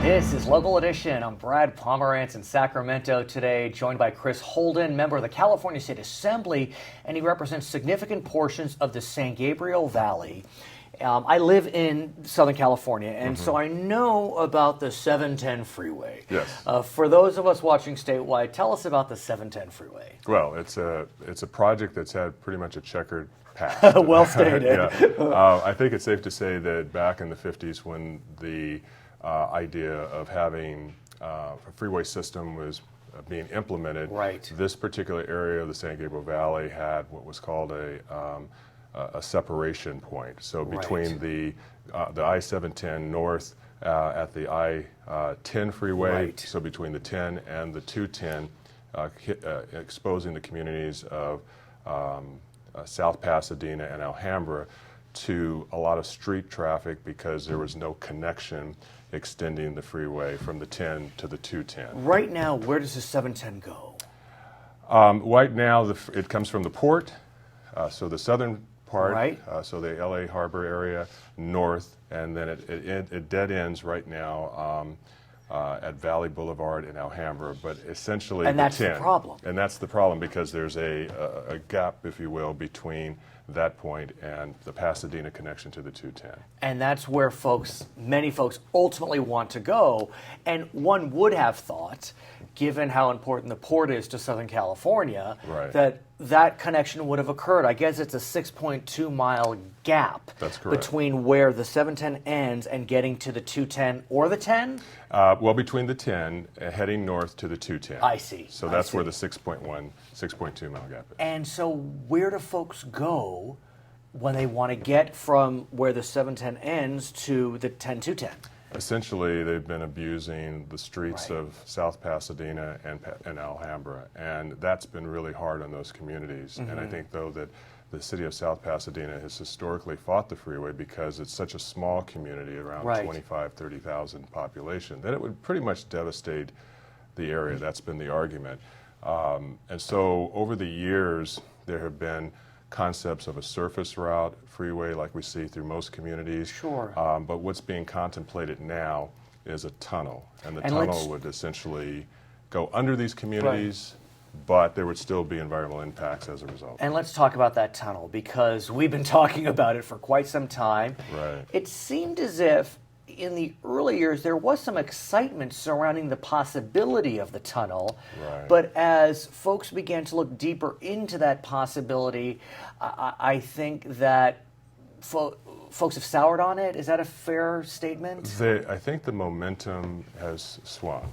This is Local Edition. I'm Brad Pomerance in Sacramento today, joined by Chris Holden, member of the California State Assembly, and he represents significant portions of the San Gabriel Valley. I live in Southern California, and so I know about the 710 freeway. Yes. For those of us watching statewide, tell us about the 710 freeway. Well, it's a project that's had pretty much a checkered past. Well stated. Yeah. I think it's safe to say that back in the 50s, when the idea of having a freeway system was being implemented, right, this particular area of the San Gabriel Valley had what was called a separation point. So between the I-710 north at the I-10 freeway, right, so between the 10 and the 210, exposing the communities of South Pasadena and Alhambra to a lot of street traffic because there was no connection extending the freeway from the 10 to the 210. Right now, where does the 710 go? Right now, it comes from the port, so the southern part, right, so the LA Harbor area, north, and then it dead ends right now at Valley Boulevard in Alhambra, but essentially and that's the problem. And that's the problem because there's a gap, if you will, between that point and the Pasadena connection to the 210. And that's where many folks ultimately want to go. And one would have thought, given how important the port is to Southern California, right, that connection would have occurred. I guess it's a 6.2 mile gap. That's correct. Between where the 710 ends and getting to the 210 or the 10? Well, between the 10 heading north to the 210. I see. So that's where the 6.2 mile gap is. And so where do folks go when they want to get from where the 710 ends to the 10-210? Essentially, they've been abusing the streets right, of South Pasadena and Alhambra, and that's been really hard on those communities. And I think, though, that the city of South Pasadena has historically fought the freeway because it's such a small community, around right, 25,000, 30,000 population, that it would pretty much devastate the area. That's been the argument. And so over the years, there have been concepts of a surface route freeway like we see through most communities. Sure. But what's being contemplated now is a tunnel, and the tunnel would essentially go under these communities, right, but there would still be environmental impacts as a result. And let's talk about that tunnel, because we've been talking about it for quite some time. Right. It seemed as if in the early years there was some excitement surrounding the possibility of the tunnel, right, but as folks began to look deeper into that possibility, I think that folks have soured on it. Is that a fair statement? I think the momentum has swung.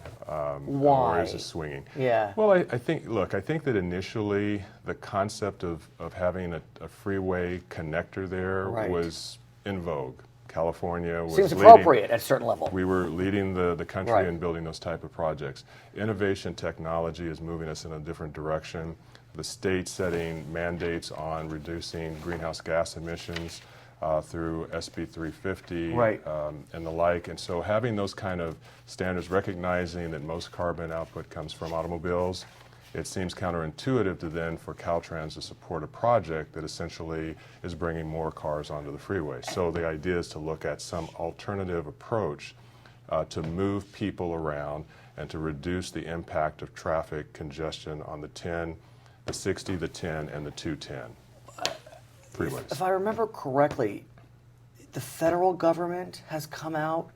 Why? Or is it swinging? Yeah. Well, I think that initially the concept of having a freeway connector there, right, was in vogue. California was seems appropriate at a certain level. We were leading the country, right, in building those type of projects. Innovation technology is moving us in a different direction. The state setting mandates on reducing greenhouse gas emissions through SB 350, right, and the like. And so having those kind of standards, recognizing that most carbon output comes from automobiles, it seems counterintuitive to then for Caltrans to support a project that essentially is bringing more cars onto the freeway. So the idea is to look at some alternative approach to move people around and to reduce the impact of traffic congestion on the 10, the 60, the 10, and the 210 freeways. If I remember correctly, the federal government has come out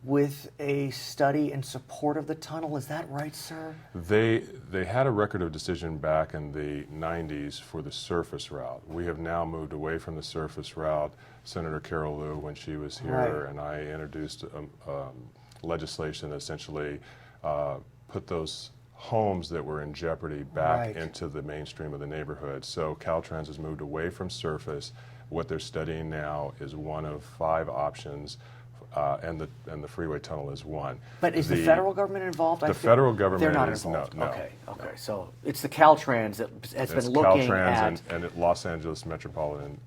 with a study in support of the tunnel. Is that right, sir? They had a record of decision back in the 90s for the surface route. We have now moved away from the surface route. Senator Carol Liu, when she was here, right, and I introduced legislation that essentially put those homes that were in jeopardy back, right, into the mainstream of the neighborhood. So Caltrans has moved away from surface. What they're studying now is one of 5 options. And the freeway tunnel is one. But is the federal government involved? The federal government they're not is involved. No. Okay. So it's the Caltrans that has been looking Caltrans at and Los Angeles Metropolitan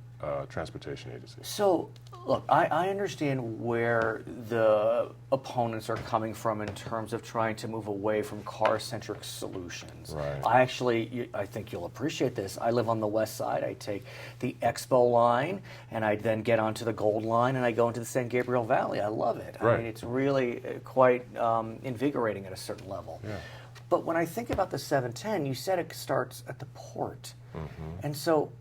transportation agency. So, look, I understand where the opponents are coming from in terms of trying to move away from CarCentric Solutions. Right. I think you'll appreciate this. I live on the west side. I take the Expo line, and I then get onto the Gold line, and I go into the San Gabriel Valley. I love it. Right. I mean, it's really quite invigorating at a certain level. Yeah. But when I think about the 710, you said it starts at the port. Mm-hmm. And so,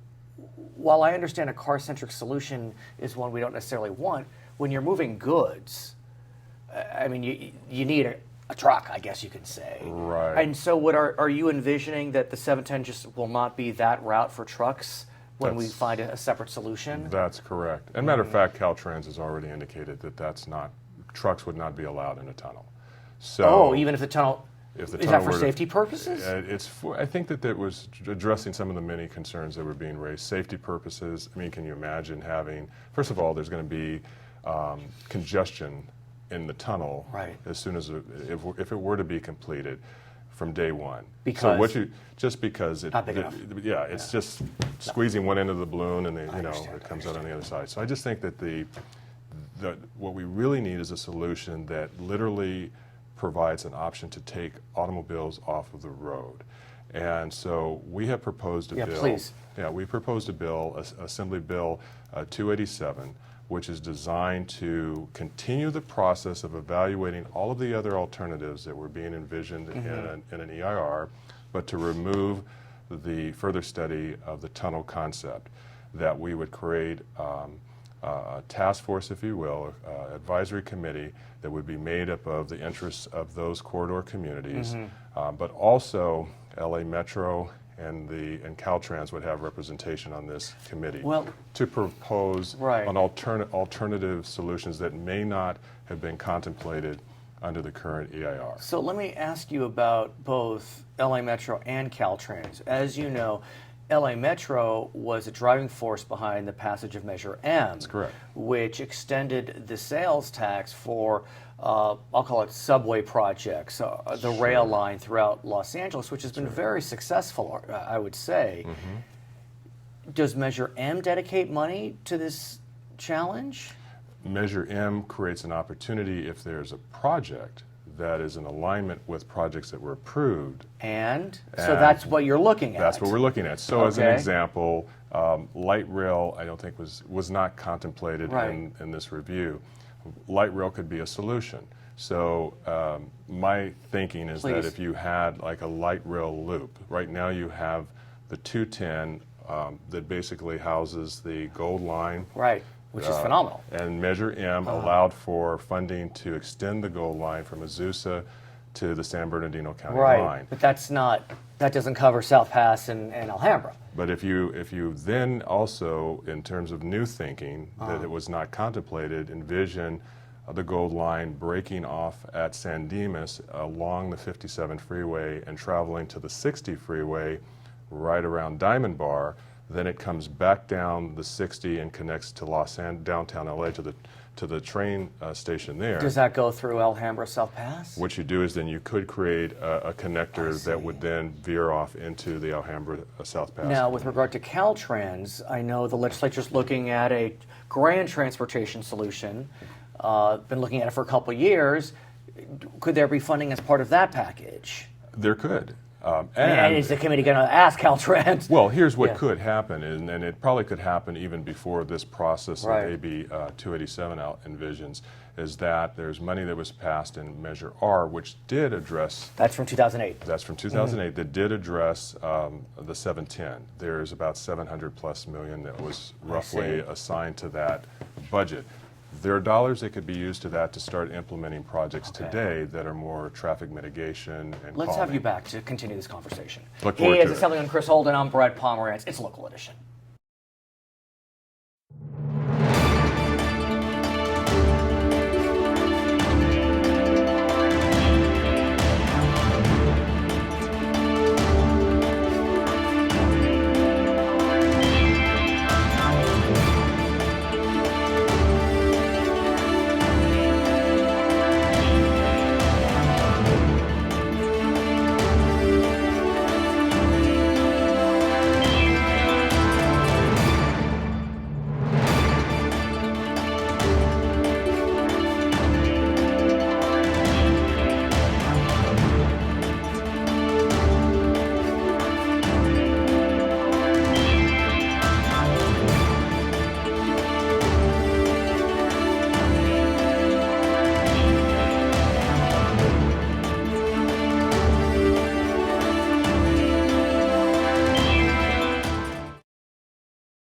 while I understand a car-centric solution is one we don't necessarily want, when you're moving goods, I mean, you need a truck, I guess you can say. Right. And so what are you envisioning that the 710 just will not be that route for trucks when we find a separate solution? That's correct. And matter of fact, Caltrans has already indicated that trucks would not be allowed in a tunnel. So even if the tunnel... Is that for safety purposes? I think that was addressing some of the many concerns that were being raised. Safety purposes. I mean, can you imagine having? First of all, there's going to be congestion in the tunnel as soon as if it were to be completed from day one. Because just because it, not big enough. It's just squeezing one end of the balloon and it comes out on the other side. So I just think that what we really need is a solution that literally provides an option to take automobiles off of the road. And so we have proposed a bill. Please. Yeah, we proposed a bill, Assembly Bill 287, which is designed to continue the process of evaluating all of the other alternatives that were being envisioned in an EIR, but to remove the further study of the tunnel concept, that we would create a task force, if you will, advisory committee that would be made up of the interests of those corridor communities, but also LA Metro and Caltrans would have representation on this committee to propose on alternative solutions that may not have been contemplated under the current EIR. So let me ask you about both LA Metro and Caltrans. As you know, LA Metro was a driving force behind the passage of Measure M. That's correct. Which extended the sales tax for, I'll call it subway projects, the rail line throughout Los Angeles, which has been very successful, I would say. Does Measure M dedicate money to this challenge? Measure M creates an opportunity if there's a project that is in alignment with projects that were approved. And so that's what you're looking at. That's what we're looking at. So as an example, light rail I don't think was not contemplated in this review. Light rail could be a solution. So my thinking is that if you had like a light rail loop, right now you have the 210 that basically houses the Gold Line. Right. Which is phenomenal. And Measure M allowed for funding to extend the Gold Line from Azusa to the San Bernardino County line. But that doesn't cover South Pass and Alhambra. But if you then also, in terms of new thinking, that it was not contemplated, envision the Gold Line breaking off at San Dimas along the 57 freeway and traveling to the 60 freeway right around Diamond Bar, then it comes back down the 60 and connects to downtown LA to the train station there. Does that go through Alhambra South Pass? What you do is then you could create a connector that would then veer off into the Alhambra South Pass. Now, with regard to Caltrans, I know the legislature's looking at a grand transportation solution. Been looking at it for a couple of years. Could there be funding as part of that package? There could. And is the committee going to ask Caltrans? Well, here's what could happen, and it probably could happen even before this process that AB 287 envisions, is that there's money that was passed in Measure R, which did address... That's from 2008. That's from 2008, that did address the 710. There's about $700+ million that was roughly assigned to that budget. There are dollars that could be used to that to start implementing projects today that are more traffic mitigation and Let's calming. have you back to continue this conversation. Look forward to it. Assemblyman Chris Holden. I'm Brad Pomerance. It's Local Edition.